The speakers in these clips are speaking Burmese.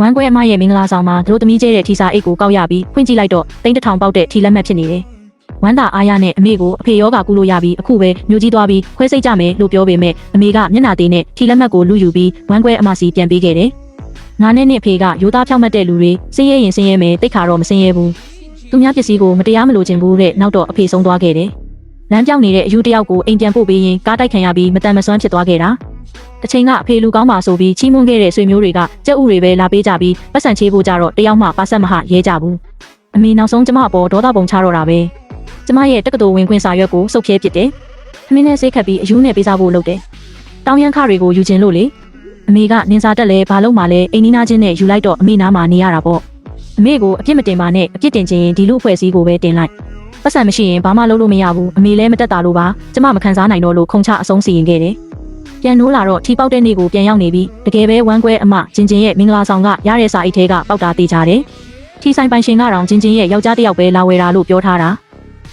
ဝမ်းကွဲအမရဲ့မင်္ဂလာဆောင်မှာတို့သမီးကျဲတဲ့ထီစာအိတ်ကိုကောက်ရပြီးဖွင့်ကြည့်လိုက်တော့တိန်းတစ်ထောင်ပေါက်တဲ့ထီလက်မှတ်ဖြစ်နေတယ်။ဝမ်းသာအားရနဲ့အမေကိုအဖေယောဂကုလို့ရပြီးအခုပဲမျိုးကြီးသွားပြီးခွဲစိတ်ကြမယ်လို့ပြောပေမဲ့အမေကမျက်နှာသေးနဲ့ထီလက်မှတ်ကိုလူယူပြီးဝမ်းကွဲအမစီပြန်ပေးခဲ့တယ်။ငါနဲ့အဖေကရိုးသားဖြောက်မှတ်တဲ့လူတွေစင်းရဲရင်စင်းရဲမယ်တိတ်ခါတော့မစင်းရဲဘူး။သူများပစ္စည်းကိုမတရားမလိုချင်ဘူးတဲ့နောက်တော့အဖေဆုံးသွားခဲ့တယ်။လမ်းပြောင်းနေတဲ့အယူတယောက်ကိုအိမ်ပြန်ပို့ပေးရင်ကားတိုက်ခံရပြီးမတန်မစွမ်းဖြစ်သွားခဲ့တာ။တချိန်ကအဖေလူကောင်းပါဆိုပြီးချီးမွမ်းခဲ့တဲ့ဆွေမျိုးတွေကကြက်ဥတွေပဲလာပေးကြပြီးပတ်စံချေးဖို့ကြတော့တယောက်မှပါဆက်မဟရဲကြဘူးအမေနောက်ဆုံးကျမအပေါ်ဒေါသပုံချတော့တာပဲကျမရဲ့တက္ကသိုလ်ဝင်ခွင့်စာရွက်ကိုစုပ်ဖြဲပစ်တယ်ခမင်းနဲ့ဆေးခတ်ပြီးအယူနဲ့ပေးစားဖို့လုပ်တယ်တောင်းရန်ခတွေကိုယူခြင်းလို့လေအမေကနင်စာတက်လဲဘာလို့မှလဲအိမ်နီးနားချင်းနဲ့ယူလိုက်တော့အမေနားမှာနေရတာပေါ့အမေကိုအပြစ်မတင်ပါနဲ့အပြစ်တင်ခြင်းဒီလူအဖွဲ့အစည်းကိုပဲတင်လိုက်ပတ်စံမရှိရင်ဘာမှလုပ်လို့မရဘူးအမေလည်းမတက်တာလို့ပါကျမမခံစားနိုင်တော့လို့ခုံချအဆုံးစီရင်ခဲ့တယ်ပြန်နိုးလာတော့ထီပေါက်တဲ့နေ့ကိုပြန်ရောက်နေပြီးတကယ်ပဲဝမ်းကွဲအမချင်းချင်းရဲ့မင်္ဂလာဆောင်ကရတဲ့စာအိတ်ထဲကပေါက်တာတေးကြတယ်ထီဆိုင်ပိုင်ရှင်ကတော့ချင်းချင်းရဲ့ယောက်ျားတစ်ယောက်ပဲလာဝယ်တာလို့ပြောထားတာ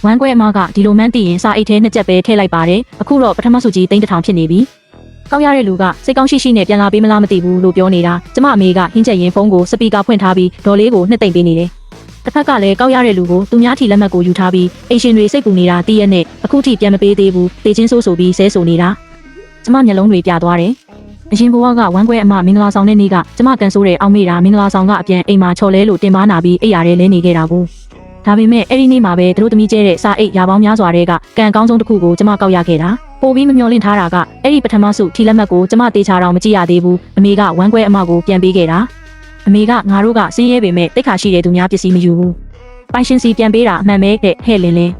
ဝမ်းကွဲအမကဒီလိုမှန်းသိရင်စာအိတ်ထဲနှစ်ချက်ပဲထည့်လိုက်ပါတယ်အခုတော့ပထမစုကြီး3000ဖြစ်နေပြီကောက်ရတဲ့လူကစိတ်ကောင်းရှိရှိနဲ့ပြန်လာပေးမလားမသိဘူးလို့ပြောနေတာကျမအမေကဟင်းချက်ရင်ဖုန်းကိုစပီကာဖွင့်ထားပြီးဒေါ်လေးကိုနှစ်သိမ့်ပေးနေတယ်တစ်ဖက်ကလည်းကောက်ရတဲ့လူကိုသူများထီလက်မှတ်ကိုယူထားပြီးအိမ်ရှင်တွေစိတ်ပူနေတာတည့်ရက်နဲ့အခုထိပြန်မပေးသေးဘူးတေချင်းဆိုးဆိုပြီးဆဲဆိုနေတာကျမမျက်လုံးတွေပြသွားတယ်။အရင်ဘဝကဝမ်းကွဲအမမင်္ဂလာဆောင်တဲ့နေ့ကကျမကန်ဆိုးတဲ့အောက်မေ့တာမင်္ဂလာဆောင်ကအပြန်အိမ်မှာချော်လဲလို့တင်ပါနာပြီးအိပ်ရတယ်လဲနေခဲ့တာကိုဒါပေမဲ့အဲ့ဒီနေ့မှာပဲသူတို့သမီးကျဲတဲ့စာအိတ်ရာပေါင်းများစွာတဲ့ကကံအကောင်းဆုံးတစ်ခုကိုကျမကောက်ရခဲ့တာပိုပြီးမမျှော်လင့်ထားတာကအဲ့ဒီပထမဆုထီလက်မှတ်ကိုကျမတေချာတော့မကြည့်ရသေးဘူးအမေကဝမ်းကွဲအမကိုပြန်ပေးခဲ့တာအမေကငါတို့ကစင်းရဲပေမဲ့တိတ်ခါရှိတဲ့သူများပစ္စည်းမယူဘူးပိုင်ရှင်စီပြန်ပေးတာအမှန်ပဲတဲ့ဟဲ့လင်းလင်း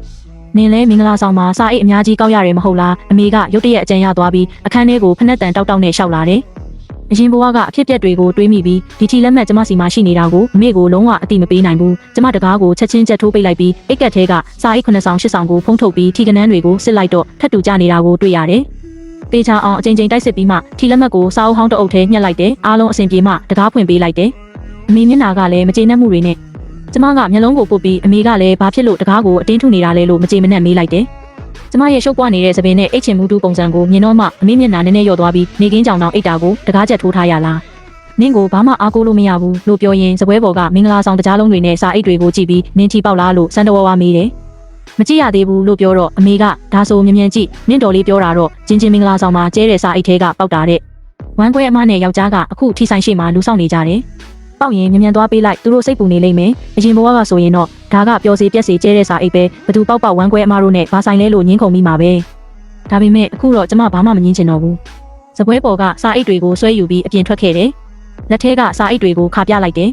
နင်လဲမင်္ဂလာဆောင်မှာစာအိတ်အများကြီးကောက်ရတယ်မဟုတ်လားအမေကရုတ်တရက်အကြံရသွားပြီးအခန်းထဲကိုဖက်နှက်တန်တောက်တောက်နဲ့ရှောက်လာတယ်အရင်ဘဝကအဖြစ်အပျက်တွေကိုတွေးမိပြီးဒီထီလက်မှတ်ကျမစီမှာရှိနေတာကိုအမေကိုလုံးဝအတိမပေးနိုင်ဘူးကျမတကားကိုချက်ချင်းချက်ထိုးပိတ်လိုက်ပြီးအိတ်ကက်ထဲကစာအိတ်9ဆောင်10ဆောင်ကိုဖုံးထုတ်ပြီးထီကနန်းတွေကိုစစ်လိုက်တော့ထပ်တူကြနေတာကိုတွေ့ရတယ်တေချာအောင်အချိန်ချင်းတိုက်စစ်ပြီးမှထီလက်မှတ်ကိုစာအုပ်ဟောင်းတအုပ်ထဲညှက်လိုက်တယ်အားလုံးအဆင်ပြေမှတကားဖွင့်ပေးလိုက်တယ်အမေမျက်နှာကလည်းမကျေနပ်မှုတွေနဲ့ကျမကမျက်လုံးကိုပုတ်ပြီးအမေကလည်းဘာဖြစ်လို့တကားကိုအတင်းထုနေတာလဲလို့မကြေမနက်မေးလိုက်တယ်။ကျမရဲ့ရှုပ်ပွားနေတဲ့သပင်နဲ့အိတ်ချင်မှုတူပုံစံကိုမြင်တော့မှအမေမျက်နှာနည်းနည်းလျော့သွားပြီးနေကင်းကြောင်တောင်အိတ်တာကိုတကားချက်ထိုးထားရလား။နင့်ကိုဘာမှအားကိုးလို့မရဘူးလို့ပြောရင်စပွဲပေါ်ကမင်္ဂလာဆောင်တကြားလုံးတွေနဲ့စာအိတ်တွေကိုကြည့်ပြီးနင်းချီပေါက်လားလို့စံတော်ဝါမေးတယ်။မကြည့်ရသေးဘူးလို့ပြောတော့အမေကဒါဆိုမြင်ကြည့်နင့်တော်လေးပြောတာတော့ချင်းချင်းမင်္ဂလာဆောင်မှာကျဲတဲ့စာအိတ်ထဲကပေါက်တာတဲ့။ဝမ်းကွဲအမနဲ့ယောက်ျားကအခုထီဆိုင်ရှိမှလူဆောင်နေကြတယ်။ပေါက်ရင်မြန်သွားပေးလိုက်သူတို့စိတ်ပူနေလိမ့်မယ်အရင်ဘဝကဆိုရင်တော့ဒါကပျော်စေပြက်စေကျဲတဲ့စာအိတ်ပဲဘသူပေါက်ပေါက်ဝမ်းကွဲအမတို့နဲ့ဘာဆိုင်လဲလို့ညင်းခုန်မိမှာပဲဒါပေမဲ့အခုတော့ကျမဘာမှမငင်းချင်တော့ဘူးစပွဲပေါ်ကစာအိတ်တွေကိုဆွဲယူပြီးအပြင်ထွက်ခဲ့တယ်လက်ထဲကစာအိတ်တွေကိုခါပြလိုက်တယ်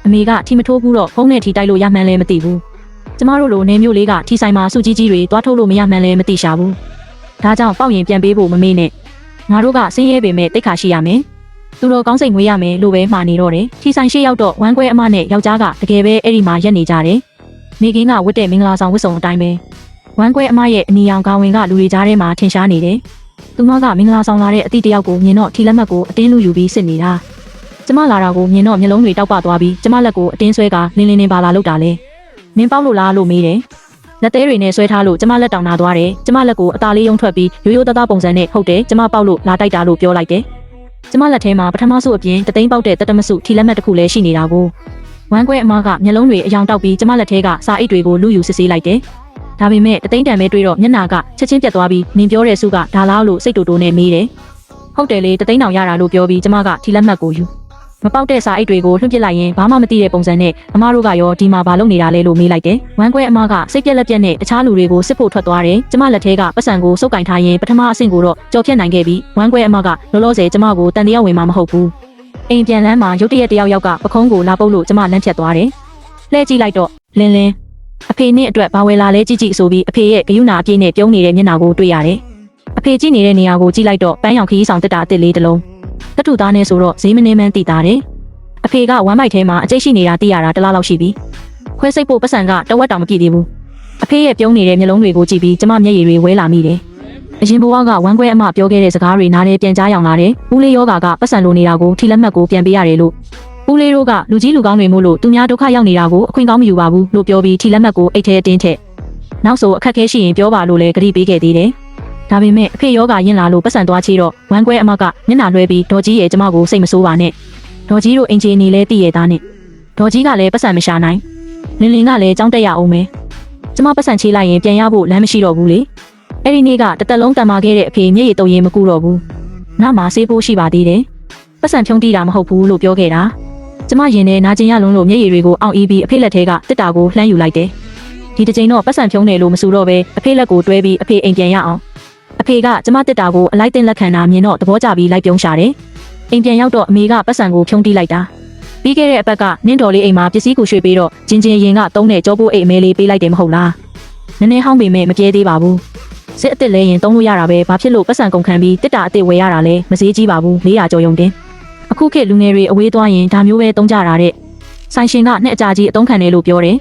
အမေကထီမထိုးဘူးတော့ဖုန်းနဲ့ထီတိုက်လို့ရမှန်းလဲမသိဘူးကျမတို့လိုနေမျိုးလေးကထီဆိုင်မှာစုကြီးကြီးတွေတွားထုတ်လို့မရမှန်းလဲမသိရှာဘူးဒါကြောင့်ပေါက်ရင်ပြန်ပေးဖို့မမေ့နဲ့ငါတို့ကစင်းရဲပေမဲ့တိတ်ခါရှိရမယ်သူတို့ကောင်းစိတ်ငွေရမယ်လို့ပဲမှာနေတော့တယ်ထီဆိုင်ရှိရောက်တော့ဝမ်းကွဲအမနဲ့ယောက်ျားကတကယ်ပဲအဲ့ဒီမှာရက်နေကြတယ်နေကင်းကဝတ်တဲ့မင်္ဂလာဆောင်ဝတ်စုံအတိုင်းပဲဝမ်းကွဲအမရဲ့အနီရောင်ခေါင်းဝင်ကလူတွေကြားထဲမှာထင်ရှားနေတယ်သူမကမင်္ဂလာဆောင်လာတဲ့အသည့်တယောက်ကိုမြင်တော့ထီလက်မှတ်ကိုအတင်းလူယူပြီးစစ်နေတာကျမလာတာကိုမြင်တော့မျက်လုံးတွေတောက်ပသွားပြီးကျမလက်ကိုအတင်းဆွဲကလင်းလင်းနေပါလာလို့တာလဲနင်းပေါက်လို့လားလို့မေးတယ်လက်သေးတွေနဲ့ဆွဲထားလို့ကျမလက်တောင်နာသွားတယ်ကျမလက်ကိုအသားလေးယုံထွက်ပြီးရိုးရိုးသားသားပုံစံနဲ့ဟုတ်တယ်ကျမပေါက်လို့လာတိုက်တာလို့ပြောလိုက်တယ်ကျမလက်ထဲမှာပထမဆုအပြင်တသိန်းပေါက်တဲ့တတမဆုထီလက်မှတ်တစ်ခုလည်းရှိနေတာကိုဝမ်းကွဲအမကမျက်လုံးတွေအယောင်တောက်ပြီးကျမလက်ထဲကစာအိတ်တွေကိုလူယူစစ်ဆေးလိုက်တယ်။ဒါပေမဲ့တသိန်းတန်ပဲတွေးတော့မျက်နှာကချက်ချင်းပြတ်သွားပြီးနင်ပြောတဲ့ဆုကဒါလားလို့စိတ်တူတူနဲ့မေးတယ်။ဟုတ်တယ်လေတသိန်းတောင်ရတာလို့ပြောပြီးကျမကထီလက်မှတ်ကိုယူမပေါက်တဲ့စာအိတ်တွေကိုလွှင့်ပစ်လိုက်ရင်ဘာမှမသိတဲ့ပုံစံနဲ့အမတို့ကရောဒီမှာဘာလုပ်နေတာလဲလို့မေးလိုက်တယ်။ဝမ်းကွဲအမကစိတ်ပြက်လက်ပြက်နဲ့တခြားလူတွေကိုစစ်ဖို့ထွက်သွားတယ်။ကျမလက်ထဲကပတ်စံကိုစုပ်ကင်ထားရင်ပထမအဆင့်ကိုတော့ကြော်ဖြတ်နိုင်ခဲ့ပြီးဝမ်းကွဲအမကလောလောဆယ်ကျမကိုတန်တရားဝင်မှာမဟုတ်ဘူး။အိမ်ပြန်လမ်းမှာရုတ်တရက်တယောက်ကပခုံးကိုလာပုတ်လို့ကျမလမ်းဖြတ်သွားတယ်။လှည့်ကြည့်လိုက်တော့လင်းလင်းအဖေနဲ့အတွက်ဘာဝယ်လာလဲကြည့်ကြည့်ဆိုပြီးအဖေရဲ့ဂယုဏအပြည့်နဲ့ပြုံးနေတဲ့မျက်နှာကိုတွေ့ရတယ်။အဖေကြည့်နေတဲ့နေရာကိုကြည့်လိုက်တော့ပန်းရောင်ခရီးဆောင်တက်တာအစ်စ်လေးတစ်လုံးတတူသားနဲ့ဆိုတော့ဈေးမနေမှန်းသိတာတယ်။အဖေကဝမ်းမိုက်ထဲမှာအကျိတ်ရှိနေတာသိရတာတစ်လားလောက်ရှိပြီ။ခွဲစိတ်ဖို့ပတ်စံကတဝက်တောင်မပြည့်သေးဘူး။အဖေရဲ့ပြုံးနေတဲ့မျက်လုံးတွေကိုကြည့်ပြီးကျမမျက်ရည်တွေဝဲလာမိတယ်။အရင်ဘဝကဝမ်းကွဲအမပြောခဲ့တဲ့စကားတွေနားထဲပြန်ကြားရောက်လာတယ်။ဦးလေးယောဂါကပတ်စံလိုနေတာကိုထီလက်မှတ်ကိုပြန်ပေးရတယ်လို့ဦးလေးတို့ကလူကြီးလူကောင်းတွေမို့လို့သူများဒုက္ခရောက်နေတာကိုအခွင့်ကောင်းမယူပါဘူးလို့ပြောပြီးထီလက်မှတ်ကိုအိတ်ထဲအတင်းထည့်နောက်ဆိုအခက်ခဲရှိရင်ပြောပါလို့လည်းကြိပေးခဲ့သေးတယ်ဒါပေမဲ့အဖေယောဂါရင်လာလို့ပတ်စံသွားချေတော့ဝမ်းကွဲအမကမျက်နှာလွှဲပြီးဒေါ်ကြီးရဲ့ကျမကိုစိတ်မဆိုးပါနဲ့ ဒေါ်ကြီးတို့အင်ဂျင်နီလဲတည်ရသားနဲ့ဒေါ်ကြီးကလည်းပတ်စံမရှာနိုင်လင်းလင်းကလည်းကြောင်းတက်ရအောင်မယ်ကျမပတ်စံချေးလိုက်ရင်ပြန်ရဖို့လမ်းမရှိတော့ဘူးလေအဲ့ဒီနေ့ကတသက်လုံးတန်မာခဲ့တဲ့အဖေမျက်ရည်တုံရင်မကူတော့ဘူးနောက်မှဆေးဖို့ရှိပါသေးတယ်ပတ်စံဖြုံးတီးတာမဟုတ်ဘူးလို့ပြောခဲ့တာကျမရင်ထဲနာကျင်ရလုံးလို့မျက်ရည်တွေကိုအောင့်အီးပြီးအဖေလက်ထဲကတစ်တာကိုလှမ်းယူလိုက်တယ်ဒီတစ်ချိန်တော့ပတ်စံဖြုံးတယ်လို့မဆိုတော့ပဲအဖေလက်ကိုတွဲပြီးအဖေအိမ်ပြန်ရအောင်အဖေကကျမတစ်တာကိုအလိုက်တင်လက်ခံတာမြင်တော့သဘောကျပြီးလိုက်ပြုံးရှာတယ်အိမ်ပြန်ရောက်တော့အမေကပတ်စံကိုဖြုံးတီးလိုက်တာပြီးခဲ့တဲ့အပတ်ကနင်းတော်လေးအိမ်မှာပစ္စည်းကိုရွှေ့ပြီးတော့ဂျင်ရင်ကသုံးတဲ့ကြောပိုးအိမ်အမဲလေးပေးလိုက်တယ်မဟုတ်လားနည်းနည်းဟောင်းပေမဲ့မပြေသေးပါဘူးစစ်အစ်စ်လဲရင်သုံးလို့ရတာပဲဘာဖြစ်လို့ပတ်စံကုန်ခံပြီးတစ်တာအစ်စ်ဝယ်ရတာလဲမစည်းကြီးပါဘူး400ကျော်ယုံတင်အခုခေတ်လူငယ်တွေအဝေးသွားရင်ဒါမျိုးပဲသုံးကြတာတဲ့ဆိုင်ရှင်ကနှစ်အကြာကြီးအသုံးခံတယ်လို့ပြောတယ်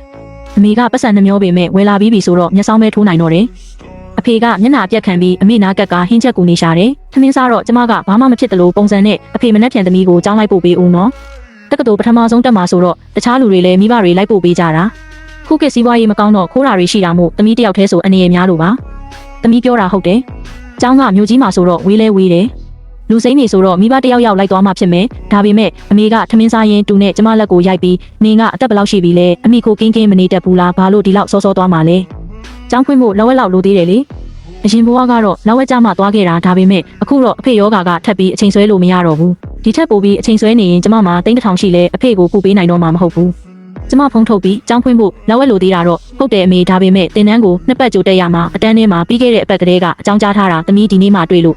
အမေကပတ်စံနှမျောပေမဲ့ဝယ်လာပြီးပြီဆိုတော့မျက်စောင်းပဲထိုးနိုင်တော့တယ်အဖေကမျက်နှာပြက်ခံပြီးအမေနာကက်ကဟင်းချက်ကူနေရှာတယ်ထမင်းစားတော့ကျမကဘာမှမဖြစ်တယ်လို့ပုံစံနဲ့အဖေမနှက်ပြန်သမီးကိုကြောင်းလိုက်ပို့ပေးဦးနော်တက္ကသိုလ်ပထမဆုံးတက်မှာဆိုတော့တခြားလူတွေလည်းမိဘတွေလိုက်ပို့ပေးကြတာခုခေတ်စီးပွားရေးမကောင်းတော့ခိုးတာတွေရှိတာမို့သမီးတယောက်တည်းဆိုအနေရများလို့ပါသမီးပြောတာဟုတ်တယ်ကျောင်းကမြို့ကြီးမှာဆိုတော့ဝေးလဲဝေးတယ်လူစိမ့်နေဆိုတော့မိဘတယောက်လိုက်သွားမှဖြစ်မယ်ဒါပေမဲ့အမေကထမင်းစားရင်တူနဲ့ကျမလက်ကိုရိုက်ပြီးနင်ကအသက်ဘယ်လောက်ရှိပြီလဲအမိကိုကင်းကင်းမနေတတ်ဘူးလားဘာလို့ဒီလောက်စောစောသွားမှလဲကျောင်းဖွင့်ဖို့လက်ဝက်လောက်လိုသေးတယ်လေအရင်ဘဝကတော့လက်ဝက်ကြမှသွားခဲ့တာဒါပေမဲ့အခုတော့အဖေယောဂါကထပ်ပြီးအချိန်ဆွဲလို့မရတော့ဘူးဒီထက်ပိုပြီးအချိန်ဆွဲနေရင်ကျမမှာ3000ရှိလဲအဖေကိုပို့ပေးနိုင်တော့မှာမဟုတ်ဘူးကျမဖုန်းထုတ်ပြီးကျောင်းဖွင့်ဖို့လက်ဝက်လိုသေးတာတော့ဟုတ်တယ်အမေဒါပေမဲ့တင်တန်းကိုနှစ်ပတ်ကြိုတက်ရမှာအတန်းထဲမှာပြီးခဲ့တဲ့အပတ်ကလေးကအကြောင်းကြားထားတာသမီးဒီနေ့မှတွေ့လို့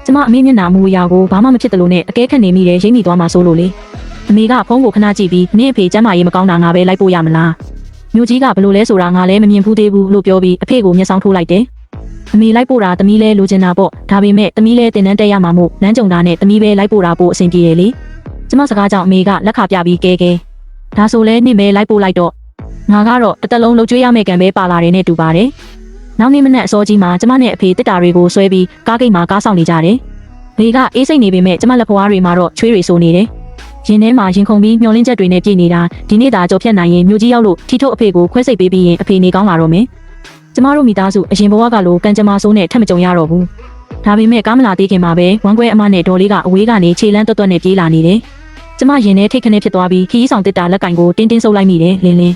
ကျမအမေမျက်နှာမူအရာကိုဘာမှမဖြစ်တယ်လို့နဲ့အကဲခတ်နေမိတယ်ရိမ့်မိသွားမှဆိုလို့လေအမေကဖုန်းကိုခဏကြည့်ပြီးနင့်အဖေကျမ်းမာရေးမကောင်းတာငါပဲလိုက်ပို့ရမလားမြို့ကြီးကဘလို့လဲဆိုတာငါလည်းမမြင်ဘူးသေးဘူးလို့ပြောပြီးအဖေကိုမျက်စောင်းထိုးလိုက်တယ်အမေလိုက်ပို့တာသမီးလဲလိုချင်တာပေါ့ဒါပေမဲ့သမီးလဲတင်တန်းတက်ရမှာမို့လမ်းကြုံတာနဲ့သမီးပဲလိုက်ပို့တာပို့အဆင်ပြေတယ်လေကျမစကားကြောင့်အမေကလက်ခါပြပြီးကဲဒါဆိုလဲနင့်ပဲလိုက်ပို့လိုက်တော့ငါကတော့တစ်သက်လုံးလှုပ်ကြွေးရမယ့်ကံပဲပါလာတယ်နဲ့တူပါတယ်နောက်နေ့မနက်အစောကြီးမှာကျမနဲ့အဖေတစ်တာတွေကိုဆွဲပြီးကားဂိတ်မှာကားဆောင်နေကြတယ်လေကအေးစိတ်နေပေမဲ့ကျမလက်ဖွားတွေမှာတော့ချွေးတွေဆိုနေတယ်ရင်ထဲမှာရင်ခုန်ပြီးမျောလင်းချက်တွေနဲ့ပြည့်နေတာဒီနေ့သာကြော်ဖြတ်နိုင်ရင်မြို့ကြီးရောက်လို့ထီထုတ်အဖေကိုခွဲစိတ်ပေးပြီးရင်အဖေနေကောင်းလာတော့မယ်ကျမတို့မိသားစုအရင်ဘဝကလိုကံကြမ္မာဆိုးနဲ့ထပ်မကြုံရတော့ဘူးဒါပေမဲ့ကားမလာသေးခင်မှာပဲဝမ်းခွဲအမနဲ့ဒေါ်လေးကအဝေးကနေခြေလန်းတွတ်နဲ့ပြေးလာနေတယ်ကျမရင်ထဲထိတ်ခနဲဖြစ်သွားပြီးခီးဆောင်တစ်တာလက်ကင်ကိုတင်းဆုပ်လိုက်မိတယ်လင်း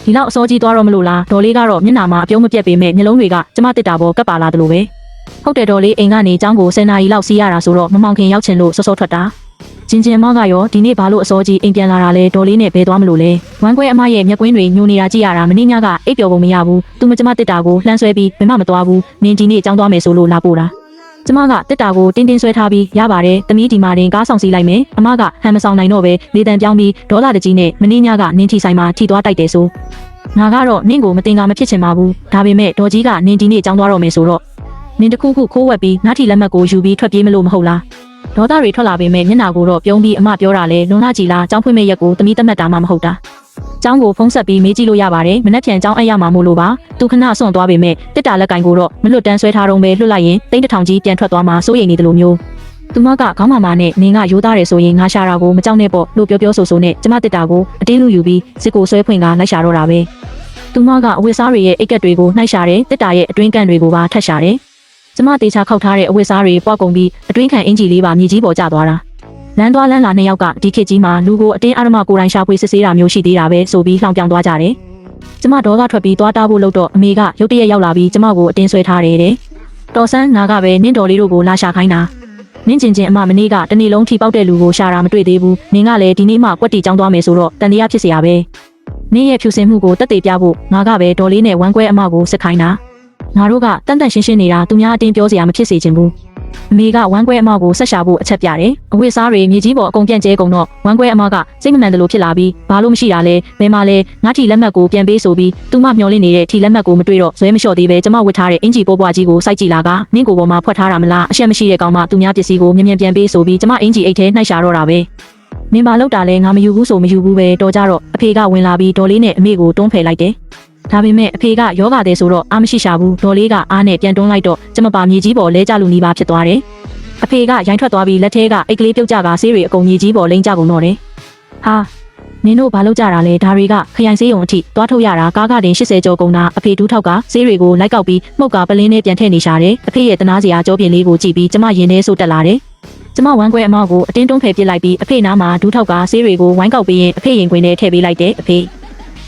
ဒီလောက်အစောကြီးသွားတော့မလို့လားဒေါ်လေးကတော့မျက်နှာမှာအပြုံးမပြတ်ပေမဲ့မျက်လုံးတွေကကျမတစ်တာပေါ်ကပ်ပါလာတယ်လို့ပဲဟုတ်တယ်ဒေါ်လေးအိမ်ကနေကျောင်းကို10နာရီလောက်စီးရတာဆိုတော့မမောင်ခင်ရောက်ချင်လို့စောစောထွက်တာချင်းမကရောဒီနေ့ဘာလို့အစောကြီးအိမ်ပြန်လာတာလဲဒေါ်လေးနဲ့ဘယ်သွားမလို့လဲဝမ်းခွဲအမရဲ့မျက်ကွင်းတွေညိုနေတာကြည့်ရတာမင်းညကအိပ်ပျော်ပုံမရဘူးသူမကျမတစ်တာကိုလှမ်းဆွဲပြီးဘယ်မှမသွားဘူးနင်ဒီနေ့ကျောင်းသွားမယ်ဆိုလို့လာပို့တာကျမကတစ်တာကိုတင်းဆွဲထားပြီးရပါတယ်သမီးဒီမှာတင်ကားဆောင်စီလိုက်မယ်အမကဟန်မဆောင်နိုင်တော့ပဲလေတံပြောင်းပြီးဒေါ်လာတကြီးနဲ့မင်းညကနင်းထီဆိုင်မှာထီသွားတိုက်တယ်ဆိုငါကတော့နင့်ကိုမတင်ကားမဖြစ်ချင်ပါဘူးဒါပေမဲ့ဒေါ်ကြီးကနင်ဒီနေ့ကျောင်းသွားတော့မယ်ဆိုတော့နင်တခုခုခိုးဝက်ပြီးငါထီလက်မှတ်ကိုယူပြီးထွက်ပြေးမလို့မဟုတ်လားဒေါသတွေထွက်လာပေမဲ့မျက်နှာကိုတော့ပြုံးပြီးအမပြောတာလဲလွန်လာကြည်လားကျောင်းဖွင့်မဲ့ရက်ကိုသမီးတတ်မှတ်တာမှမဟုတ်တာကျောင်းကိုဖုံးဆက်ပြီးမေးကြည့်လို့ရပါတယ်မနှက်ဖြန်ကျောင်းအဲ့ရမှာမို့လို့ပါသူခဏဆွန့်သွားပေမဲ့တစ်တာလက်ကင်ကိုတော့မလွတ်တန်းဆွဲထားတော့ပဲလွတ်လိုက်ရင်3000ကြီးပြန်ထွက်သွားမှာစိုးရိမ်နေတယ်လို့မျိုးသူမကခေါင်းမာမာနဲ့နင်ကရိုးသားတယ်ဆိုရင်ငါရှာတာကိုမကြောက်နဲ့ပေါ့လို့ပြောဆိုနဲ့ကျမတစ်တာကိုအတင်းလူယူပြီးစစ်ကိုဆွဲဖွင့်ကလိုက်ရှာတော့တာပဲသူမကအဝတ်စားတွေရဲ့အိတ်ကက်တွေကိုနှိုက်ရှာတယ်တစ်တာရဲ့အတွင်းကန်တွေကိုပါထပ်ရှာတယ်ကျမတေချာခောက်ထားတဲ့အဝတ်စားတွေပွားကုန်ပြီးအတွင်းခံအင်ဂျီလေးပါမြေကြီးပေါ်ကျသွားတာလမ်းသွားလမ်းလာနှစ်ယောက်ကဒီခေတ်ကြီးမှာလူကိုအတင်းအဓမ္မကိုယ်တိုင်ရှာဖွေစစ်ဆေးတာမျိုးရှိသေးတာပဲဆိုပြီးလှောင်ပြောင်သွားကြတယ်ကျမဒေါသထွက်ပြီးသွားတားဖို့လုပ်တော့အမေကရုတ်တရက်ရောက်လာပြီးကျမကိုအတင်းဆွဲထားတယ်တဲ့တော်ဆန်းငါကပဲနင့်တော်လေးတို့ကိုလာရှာခိုင်းတာနင့်ချင်းအမမနေ့ကတနေ့လုံးထိပေါက်တဲ့လူကိုရှာတာမတွေ့သေးဘူးနင်ကလည်းဒီနေ့မှကွက်တီចောင်းသွားမယ်ဆိုတော့တန်တရားဖြစ်เสียရပဲနင့်ရဲ့ဖြူစင်မှုကိုတက်တေပြဖို့ငါကပဲဒေါ်လေးနဲ့ဝမ်းခွဲအမကိုစစ်ခိုင်းတာငါတို့ကတန်ရှင်းနေတာသူများအတင်းပြောစရာမဖြစ်စေချင်ဘူးအမေကဝမ်းခွဲအမကိုဆက်ရှာဖို့အချက်ပြတယ်အဝတ်စားတွေမြေကြီးပေါ်အကုန်ပြန့်ကျဲကုန်တော့ဝမ်းခွဲအမကစိတ်မမှန်တယ်လို့ဖြစ်လာပြီးဘာလို့မရှိတာလဲဘယ်မှာလဲငါထီလက်မှတ်ကိုပြန်ပေးဆိုပြီးသူမမျောလင့်နေတဲ့ထီလက်မှတ်ကိုမတွေ့တော့ဇွဲမလျှော့သေးပဲကျမဝတ်ထားတဲ့အင်ဂျီပိုးပွားကြီးကိုစိုက်ကြည့်လာကနင့်ကိုပေါ်မှာဖွက်ထားတာမလားအရှက်မရှိတဲ့ကောင်မသူများပစ္စည်းကိုမြန်ပြန်ပေးဆိုပြီးကျမအင်ဂျီအိတ်ထဲနှိုက်ရှာတော့တာပဲနင်ဘာလောက်တာလဲငါမယူဘူးဆိုမယူဘူးပဲတော်ကြတော့အဖေကဝင်လာပြီးဒေါ်လေးနဲ့အမေကိုတွန်းဖယ်လိုက်တယ်ဒါပေမဲ့အဖေကယောဂတဲ့ဆိုတော့အားမရှိရှာဘူးဒေါ်လေးကအားနဲ့ပြန်တွန်းလိုက်တော့ကျမပါမြေကြီးပေါ်လဲကျလူနီးပါဖြစ်သွားတယ်အဖေကရိုင်းထွက်သွားပြီးလက်ထဲကအိတ်ကလေးပြုတ်ကျကဆေးတွေအကုန်မြေကြီးပေါ်လိမ့်ကျကုန်တော့တယ်ဟာနင်တို့ဘာလုပ်ကြတာလဲဒါတွေကခရိုင်ဆေးရုံအထိသွားထုတ်ရတာကားကတင်80ကျော်ကုန်တာအဖေဒူးထောက်ကဆေးတွေကိုလိုက်ကောက်ပြီးမှုတ်ကပလင်းနဲ့ပြန်ထည့်နေရှာတယ်အဖေရဲ့တနာစရာကြောပြင်လေးကိုကြည့်ပြီးကျမရင်ထဲဆိုတက်လာတယ် ကျမဝမ်းခွဲအမောက်ကိုအတင်းတွန်းဖယ်ပစ်လိုက်ပြီးအဖေနားမှာဒူးထောက်ကဆေးတွေကိုဝိုင်းကောက်ပေးရင်အဖေရင်ခွင်ထဲထည့်ပေးလိုက်တယ်အဖေ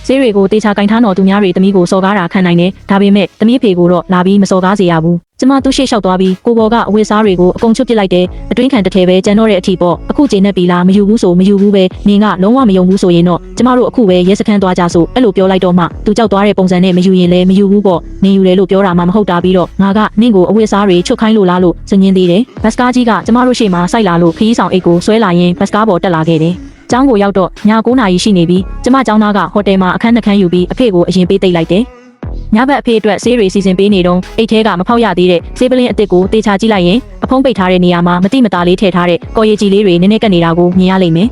ဆေးတွေကိုတေချာကင်ထားတော်သူများတွေသမီးကိုစော်ကားတာခံနိုင်တယ်ဒါပေမဲ့သမီးဖေကိုတော့လာပြီးမစော်ကားစေရဘူးကျမသူ့ရှေ့လျှောက်သွားပြီးကိုဘောကအဝတ်စားတွေကိုအကုန်ချွတ်ပစ်လိုက်တယ်အတွင်းခံတစ်ထည်ပဲကျန်တော့တဲ့အထီပေါ့အခုချိန်နဲ့ပြီလားမယူဘူးဆိုမယူဘူးပဲနင်ကလုံးဝမယုံဘူးဆိုရင်တော့ကျမတို့အခုပဲရဲစခန်းသွားကြဆိုအဲ့လိုပြောလိုက်တော့မှသူကြောက်သွားတဲ့ပုံစံနဲ့မယူရင်လည်းမယူဘူးပေါ့နင်ယူတယ်လို့ပြောတာမှမဟုတ်တာပြီးတော့ငါကနင့်ကိုအဝတ်စားတွေချွတ်ခိုင်းလို့လားလို့စင်ញင်းသေးတယ်ဘတ်စကားကြီးကကျမတို့ရှေ့မှာစိုက်လာလို့ခရီးဆောင်အိတ်ကိုဆွဲလာရင်ဘတ်စကားပေါ်တက်လာခဲ့တယ်ကျောင်းကိုရောက်တော့ည9နာရီရှိနေပြီကျမကျောင်းသားကဟိုတယ်မှာအခန်းနှခန်းယူပြီးအဖေကိုအရင်ပေးသိပ်လိုက်တယ်ညဘက်အဖေအတွက်ဆေးတွေစီစဉ်ပေးနေတော့အိတ်ထဲကမဖောက်ရသေးတဲ့ဆေးပလင်းအစ်စ်ကိုတေချာကြည့်လိုက်ရင်အဖုံးပိတ်ထားတဲ့နေရာမှာမတိမတာလေးထည့်ထားတဲ့ကော်ရည်ကြီးလေးတွေနည်းနည်းကပ်နေတာကိုမြင်ရလိမ့်မယ်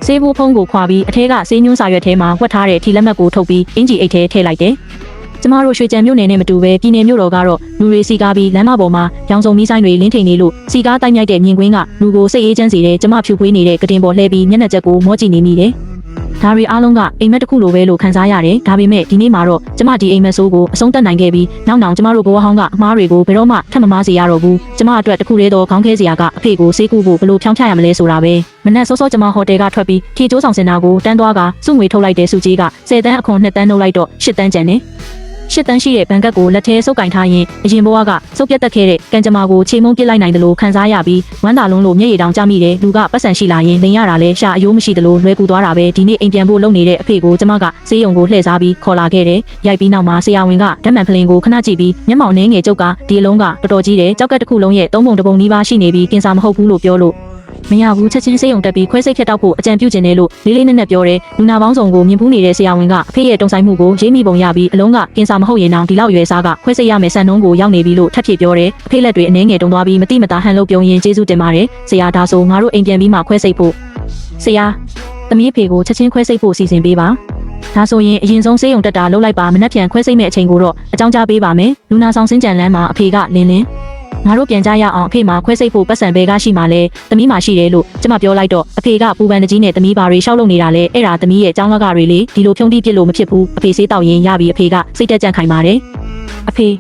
ဆေးဘူးဖုံးကိုခွာပြီးအထဲကဆေးညွှန်းစာရွက်ထဲမှာဝတ်ထားတဲ့ထီလက်မှတ်ကိုထုတ်ပြီးအင်ဂျီအိတ်ထဲထည့်လိုက်တယ်ကျမတို့ရွှေကြံမြို့နယ်နဲ့မတူပဲပြည်နယ်မြို့တော်ကတော့လူတွေစီကားပြီးလမ်းမပေါ်မှာရောင်စုံမီးဆိုင်တွေလင်းထိန်နေလို့စီကားတိုက်မြိုက်တဲ့မြင်ကွင်းကလူကိုစိတ်အေးချမ်းစေတဲ့ကျမဖြူခွေးနေတဲ့ကတင်ပေါ်လှည့်ပြီးမျက်နှာချက်ကိုမောကြည့်နေမိတယ်ဒါတွေအားလုံးကအိမ်မက်တစ်ခုလိုပဲလို့ခံစားရတယ်ဒါပေမဲ့ဒီနေ့မှာတော့ကျမဒီအိမ်မက်ဆိုးကိုအဆုံးသတ်နိုင်ခဲ့ပြီးနောက်ကျမတို့ဘဝဟောင်းကအမားတွေကိုဘယ်တော့မှထပ်မမားစေရတော့ဘူးကျမအတွက်တစ်ခုတည်းသောခေါင်းခဲစရာကအဖေကိုဆေးကူဖို့ဘယ်လိုဖြောင်းချရမလဲဆိုတာပဲမနက်စောစောကျမဟိုတယ်ကထွက်ပြီးထီကျိုးဆောင်စင်တာကိုတန်းသွားကစုငွေထုတ်လိုက်တဲ့စုကြီးက10တန်းအခွန်2တန်းနှုတ်လိုက်တော့10တန်းကျန်တယ်ရှစ်တန်းရှိတဲ့ဘန်ကတ်ကိုလက်ထဲစုပ်ကင်ထားရင်အရင်ဘဝကစုပ်ပြတ်တက်ခဲ့တဲ့ကံကြမ္မာကိုခြေမုံပစ်လိုက်နိုင်တယ်လို့ခံစားရပြီးဝမ်းသာလုံးလို့မျက်ရည်တောင်ကျမိတယ်လူကပတ်စံရှိလာရင်လင်ရတာလဲရှာအယိုးမရှိတယ်လို့လွယ်ကူသွားတာပဲဒီနေ့အိမ်ပြန်ဖို့လုပ်နေတဲ့အဖေကိုကျမကဆေးရုံကိုလှည့်စားပြီးခေါ်လာခဲ့တယ်ရိုက်ပြီးနောက်မှာဆရာဝန်ကဓာတ်မှန်ဖလင်ကိုခဏကြည့်ပြီးမျက်မှောင်နှင်းငယ်ကျုပ်ကဒီအလုံးကတော်တော်ကြီးတယ်ကြောက်ကက်တစ်ခုလုံးရဲ့3ပုံ1ပုံနီးပါးရှိနေပြီးကင်ဆာမဟုတ်ဘူးလို့ပြောလို့မရဘူးချက်ချင်းဆေးရုံတက်ပြီးခွဲစိတ်ဖြတ်တောက်ဖို့အကြံပြုခြင်းနဲ့လို့လေးလေးနက်နက်ပြောတယ်လူနာပေါင်းစုံကိုမြင်ဖူးနေတဲ့ဆရာဝန်ကအဖေရဲ့တုံဆိုင်မှုကိုရေးမိပုံရပြီးအလုံးကကင်ဆာမဟုတ်ရင်တောင်ဒီလောက်ရွယ်စားကခွဲစိတ်ရမယ်ဆန်နှုံးကိုရောက်နေပြီလို့ထပ်ဖြစ်ပြောတယ်အဖေလက်တွေအနှဲငယ်တုံသွားပြီးမတိမတာဟန်လို့ပြုံရင်ကျေးဇူးတင်ပါတယ်ဆရာဒါဆိုငါတို့အိမ်ပြန်ပြီးမှခွဲစိတ်ဖို့ဆရာသမီးဖေကိုချက်ချင်းခွဲစိတ်ဖို့စီစဉ်ပေးပါဒါဆိုရင်အရင်ဆုံးဆေးရုံတက်တာလှုပ်လိုက်ပါမနှက်ပြန်ခွဲစိတ်မဲ့အချိန်ကိုတော့အကြောင်းကြားပေးပါမယ်လူနာဆောင်စင်းကြံလမ်းမှာအဖေကလင်းငါတို့ပြန်ကြရအောင်အဖေမှာခွဲစိတ်ဖို့ပတ်စံဘဲကရှိမှလဲသမီးမှာရှိတယ်လို့ကျမပြောလိုက်တော့အဖေကပူပန်တကြီးနဲ့သမီးဘာတွေရှောက်လုပ်နေတာလဲအဲ့ဒါသမီးရဲ့အကြောင်းကတွေလေဒီလိုဖြုံးတိပြစ်လို့မဖြစ်ဘူးအဖေဆေးတောက်ရင်ရပြီအဖေကစိတ်တက်ကြံခိုင်ပါတယ်အဖေ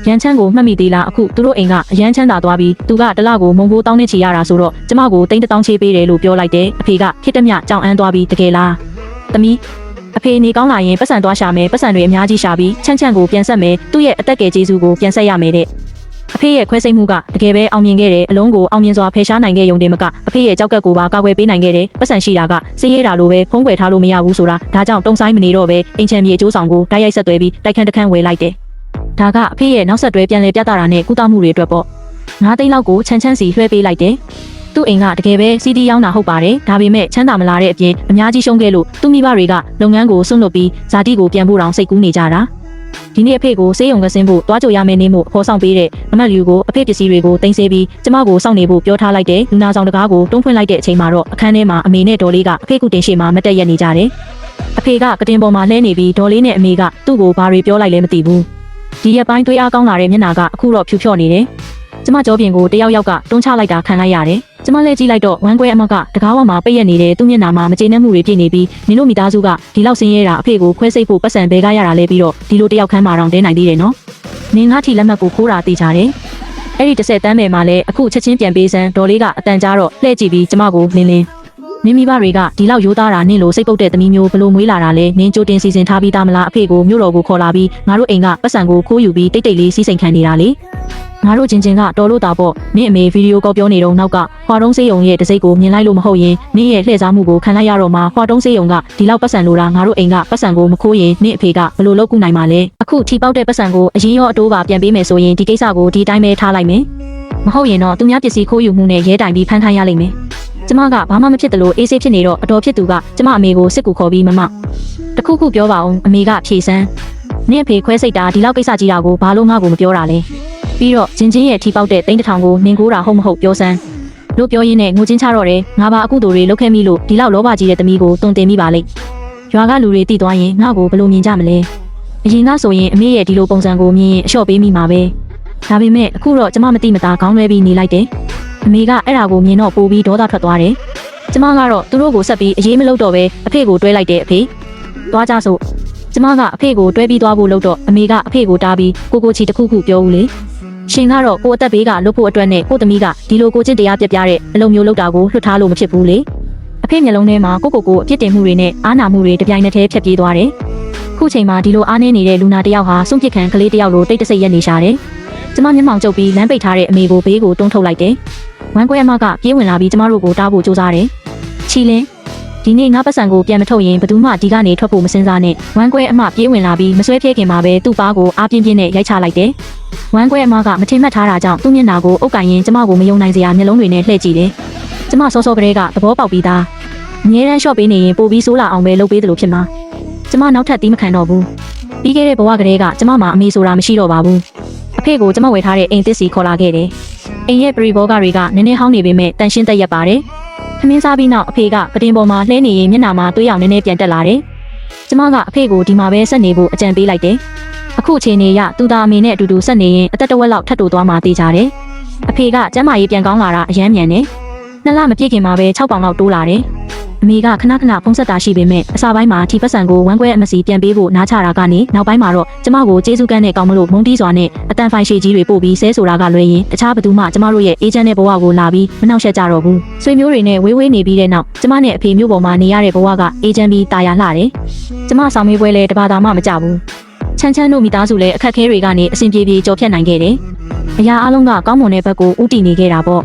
ရန်ချမ်းကိုမှတ်မိသေးလားအခုသူတို့အိမ်ကအရန်ချမ်းသာသွားပြီးသူကတလကိုမုံကိုတောင်းနေချီရတာဆိုတော့ကျမကို3000ချေးပေးတယ်လို့ပြောလိုက်တယ်အဖေကဖြစ်တမျှကြောင်အန်းသွားပြီးတကယ်လားသမီးအဖေနေကောင်းလာရင်ပတ်စံသွားရှာမယ်ပတ်စံတွေအများကြီးရှာပြီးချမ်းကိုပြန်ဆက်မယ်သူ့ရဲ့အသက်ကယ်ကျေးဇူးကိုပြန်ဆက်ရမယ်တဲ့အဖေရဲ့ခွဲစိတ်မှုကတကယ်ပဲအောင်မြင်ခဲ့တယ်အလုံးကိုအောင်မြင်စွာဖယ်ရှားနိုင်ခဲ့ရုံတင်မကအဖေရဲ့ကြောက်ကက်ကိုပါကာကွယ်ပေးနိုင်ခဲ့တယ်ပတ်စံရှိတာကစေးရဲတာလိုပဲဖုံးကွယ်ထားလို့မရဘူးဆိုတာဒါကြောင့်တုံဆိုင်မနေတော့ပဲအင်ချန်မြေအကျိုးဆောင်ကိုတိုက်ရိုက်ဆက်သွဲပြီးတိုက်ခန်းတစ်ခန်းဝယ်လိုက်တယ်ဒါကအဖေရဲ့နောက်ဆက်တွဲပြန်လည်ပြသတာနဲ့ကုသမှုတွေအတွက်ပေါ့9သိန်းလောက်ကိုချမ်းစီလွှဲပေးလိုက်တယ်သူ့အိမ်ကတကယ်ပဲစီးတီးရောင်းတာဟုတ်ပါတယ်ဒါပေမဲ့ချမ်းသာမလာတဲ့အပြင်အများကြီးရှုံးခဲ့လို့သူ့မိဘတွေကလုပ်ငန်းကိုဆွန့်လွတ်ပြီးဇာတိကိုပြန်ဖို့တောင်စိတ်ကူးနေကြတာဒီနေ့အဖေကိုဆေးရုံကဆင်းဖို့တွားကြိုရမယ်နေမှုခေါ်ဆောင်ပေးတဲ့အမတ်လူကိုအဖေပစ္စည်းတွေကိုတင်ဆေးပြီးကျမကိုစောင့်နေဖို့ပြောထားလိုက်တဲ့လူနာဆောင်တကားကိုတွန်းဖွင့်လိုက်တဲ့အချိန်မှာတော့အခန်းထဲမှာအမေနဲ့ဒေါ်လေးကအဖေကုတင်ရှိမှမတက်ရက်နေကြတယ်အဖေကကတင်ပေါ်မှာလှဲနေပြီးဒေါ်လေးနဲ့အမေကသူ့ကိုဘာတွေပြောလိုက်လဲမသိဘူးဒီရက်ပိုင်းသွေးအားကောင်းလာတဲ့မျက်နှာကအခုတော့ဖြူဖြော့နေတယ်ကျမကြောပြင်ကိုတယောက်ကတွန်းချလိုက်တာခံလိုက်ရတယ်ကျမလည်းကြည့်လိုက်တော့ဝမ်းကွဲအမကတကားဝမှာပိတ်ရက်နေတဲ့သူ့မျက်နှာမှာမကျေနပ်မှုတွေပြည့်နေပြီးနင်တို့မိသားစုကဒီလောက်ဆင်းရဲတာအဖေကိုခွဲစိတ်ဖို့ပတ်စံဘဲကားရတာလဲပြီးတော့ဒီလိုတယောက်ခန်းမှာတော့တဲနိုင်သေးတယ်နော်နင်ငါထီလက်မှတ်ကိုခိုးတာသိကြတယ်အဲ့ဒီ30တန်းပဲမှာလဲအခုချက်ချင်းပြန်ပေးစမ်းဒေါ်လေးကအတန်ကြားတော့လှည့်ကြည့်ပြီးကျမကိုလင်းမိမိဘတွေကဒီလောက်ရိုးသားတာနင့်လိုစိတ်ပုတ်တဲ့သမီးမျိုးဘလို့မွေးလာတာလဲနင်းကြိုတင်စီစဉ်ထားပြီးသားမလားအဖေကိုမြို့တော်ကိုခေါ်လာပြီးငါတို့အိမ်ကပတ်စံကိုခိုးယူပြီးတိတ်လေးစီးစိမ်ခံနေတာလေငါတို့ချင်းကတော်လို့တာပေါ့နင့်အမေဗီဒီယိုကောပြောနေတော့နောက်ကဟွာတုံးစေးရုံရဲ့တစိမ့်ကိုမြင်လိုက်လို့မဟုတ်ရင်နင့်ရဲ့လှည့်စားမှုကိုခံလိုက်ရတော့မှဟွာတုံးစေးရုံကဒီလောက်ပတ်စံလိုတာငါတို့အိမ်ကပတ်စံကိုမခိုးရင်နင့်အဖေကဘလို့လုပ်ကူနိုင်မှာလဲအခုထီပေါက်တဲ့ပတ်စံကိုအရင်ရောအတိုးပါပြန်ပေးမယ်ဆိုရင်ဒီကိစ္စကိုဒီတိုင်းပဲထားလိုက်မယ်မဟုတ်ရင်တော့သူများပစ္စည်းခိုးယူမှုနဲ့ရဲတိုင်ပြီးဖမ်းထားရလိမ့်မယ်ကျမကဘာမှမဖြစ်တယ်လို့အေးဆေးဖြစ်နေတော့အတော်ဖြစ်သူကကျမအမေကိုစစ်ကူခေါ်ပြီးမမတခုခုပြောပါအောင်အမေကဖြေစမ်းနင့်အဖေခွဲစိတ်တာဒီလောက်ကိစ္စကြီးတာကိုဘာလို့ငါ့ကိုမပြောတာလဲပြီးတော့ချင်းရဲ့ထီပေါက်တဲ့3000ကိုနင်ကိုတာဟုတ်မဟုတ်ပြောစမ်းလို့ပြောရင်းနဲ့ငိုချင်းချတော့တယ်ငါပါအကုသိုလ်တွေလုပ်ခဲ့မိလို့ဒီလောက်လောဘကြီးတဲ့သမီးကိုတုံတင်မိပါလိမ့်ရွာကလူတွေတိသွားရင်ငါ့ကိုဘလို့မြင်ကြမလဲအရင်ကဆိုရင်အမေရဲ့ဒီလိုပုံစံကိုမြင်ရင်အလျှော့ပေးမိမှာပဲဒါပေမဲ့အခုတော့ကျမမတိမတာခေါင်းလွဲပြီးနေလိုက်တယ်အမေကအဲ့ဒါကိုမြင်တော့ပိုပြီးဒေါသထွက်သွားတယ်ကျမကတော့သူတို့ကိုဆက်ပြီးအေးမလုပ်တော့ပဲအဖေကိုတွဲလိုက်တယ်အဖေသွားကြစို့ကျမကအဖေကိုတွဲပြီးသွားဖို့လုပ်တော့အမေကအဖေကိုတားပြီးကိုချီတစ်ခုခုပြောဦးလေ ရှင်ကတော့ကိုအသက်ဘေးကလွတ်ဖို့အတွက်နဲ့ကိုသမီးကဒီလိုကိုချစ်တရားပြပြတဲ့အလုံးမျိုးလုပ်တာကိုလွှတ်ထားလို့မဖြစ်ဘူးလေအဖေမျက်လုံးထဲမှာကိုအပြစ်တင်မှုတွေနဲ့အားနာမှုတွေတပြိုင်နက်တည်းဖြတ်ပြေးသွားတယ်ခုချိန်မှာဒီလိုအားနေနေတဲ့လူနာတယောက်ဟာစွန့်ပစ်ခံကလေးတယောက်လိုတိတ်တဆိတ်ရက်နေရှာတယ်ကျမမျက်မှောင်ကျုပ်ပြီးလမ်းပိတ်ထားတဲ့အမေကိုဘေးကိုတွန်းထုတ်လိုက်တယ်ဝမ်းကွဲအမကပြေးဝင်လာပြီးကျမတို့ကိုတားဖို့ကြိုးစားတယ်ချီလင်းဒီနေ့ငါပတ်စံကိုပြန်မထုတ်ရင်ဘယ်သူမှဒီကနေထွက်ဖို့မစင်စားနဲ့ဝမ်းကွဲအမပြေးဝင်လာပြီးမဆွဲဖြဲခင်မှာပဲသူ့ပါးကိုအားပြင်းပြင်းနဲ့ရိုက်ချလိုက်တယ်ဝမ်းကွဲအမကမထင်မှတ်ထားတာကြောင့်သူ့မျက်နှာကိုအုပ်ကင်ရင်ကျမကိုမယုံနိုင်စရာမျက်လုံးတွေနဲ့လှည့်ကြည့်တယ်ကျမစောစောကလေးကသဘောပေါက်ပြီးသားအငြင်းရန်ရှော့ပေးနေရင်ပိုပြီးဆိုးလာအောင်ပဲလုပ်ပေးသလိုဖြစ်မှာကျမနောက်ထပ်တီးမခံတော့ဘူးပြီးခဲ့တဲ့ဘဝကလေးကကျမမှာအမေဆိုတာမရှိတော့ပါဘူးအဖေကိုကျမဝယ်ထားတဲ့အိမ်သစ်စီခေါ်လာခဲ့တယ်အိမ်ရဲ့ပရိဘောဂတွေကနည်းနည်းဟောင်းနေပေမဲ့တန်ရှင်းသက်ရက်ပါတယ်ခမင်းစားပြီးနောက်အဖေကပတင်ပေါ်မှာလှဲနေရင်မျက်နှာမှာသွေးရောင်နည်းနည်းပြန်တက်လာတယ်ကျမကအဖေကိုဒီမှာပဲဆက်နေဖို့အကြံပေးလိုက်တယ်အခုအချိန်နေရသူသားအမေနဲ့အတူတူဆက်နေရင်အသက်တစ်ဝက်လောက်ထပ်တိုးသွားမှသိကြတယ်အဖေကကျမ်းမာရေးပြန်ကောင်းလာတာအယမ်းမြန်တယ်နှစ်လမပြည့်ခင်မှာပဲ6ပေါင်လောက်တိုးလာတယ်အမေကခဏခဏဖုံးဆက်တာရှိပေမဲ့အစာပိုင်းမှာထီပတ်စံကိုဝမ်းကွဲအမစီပြန်ပေးဖို့နားချတာကနေနောက်ပိုင်းမှာတော့ကျမကိုကျေးဇူးကမ်းနဲ့ကောင်းမလို့မုန်းတီးစွာနဲ့အတန်ဖိုင်ရှည်ကြီးတွေပို့ပြီးဆဲဆိုတာကလွဲရင်တခြားဘသူမှကျမတို့ရဲ့အေဂျင့်တဲ့ဘဝကိုလာပြီးမနှောက်ယှက်ကြတော့ဘူးဆွေမျိုးတွေနဲ့ဝေးဝေးနေပြီးတဲ့နောက်ကျမနဲ့အဖေမျိုးပေါ်မှာနေရတဲ့ဘဝကအေဂျင့်ပြီးတာယာလှတယ်ကျမဆောင်မေးပွဲလဲတဘာသာမှမကြဘူးချမ်းချမ်းတို့မိသားစုလည်းအခက်ခဲတွေကနေအဆင်ပြေပြေကြော်ဖြတ်နိုင်ခဲ့တယ်အရာအလုံးကကောင်းမွန်တဲ့ဘက်ကိုဥတည်နေခဲ့တာပေါ့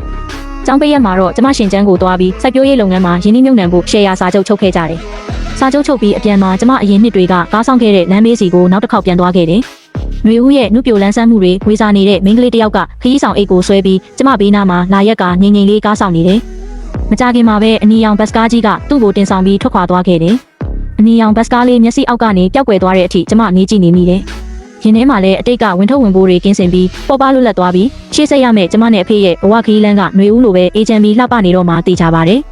ကျောင်းပိတ်ရက်မှာတော့ကျမရှင်ချမ်းကိုတွားပြီးစိုက်ပျိုးရေးလုပ်ငန်းမှာရင်းနှီးမြှုပ်နှံဖို့ရှယ်ယာစာချုပ်ချုပ်ခဲ့ကြတယ်။စာချုပ်ချုပ်ပြီးအပြန်မှာကျမအရင်နှစ်တွေကကားဆောင်ခဲ့တဲ့လမ်းမေးစီကိုနောက်တစ်ခေါက်ပြန်သွားခဲ့တယ်။မျိုးဦးရဲ့နုပြိုလန်းဆန်းမှုတွေဝေစားနေတဲ့မိန်းကလေးတစ်ယောက်ကခရီးဆောင်အိတ်ကိုဆွဲပြီးကျမဘေးနားမှာလာရက်ကငိမ့်ငိမ့်လေးကားဆောင်နေတယ်။မကြခင်မှာပဲအနီရောင်ဘတ်စကားကြီးကသူ့ကိုတင်ဆောင်ပြီးထွက်ခွာသွားခဲ့တယ်။အနီရောင်ဘတ်စကားလေးမျက်စိအောက်ကနေပျောက်ကွယ်သွားတဲ့အထိကျမငေးကြည့်နေမိတယ်။ရင်ထဲမှာလည်းအတိတ်ကဝင်ထုတ်ဝင်ပိုးတွေကင်းစင်ပြီးပေါ်ပါလွတ်လပ်သွားပြီးရှေ့ဆက်ရမယ့်ကျမနဲ့အဖေရဲ့ဘဝခရီးလမ်းကຫນွေဦးလိုပဲအေဂျင့်ပြီးလှပနေတော့မှသိကြပါတယ်။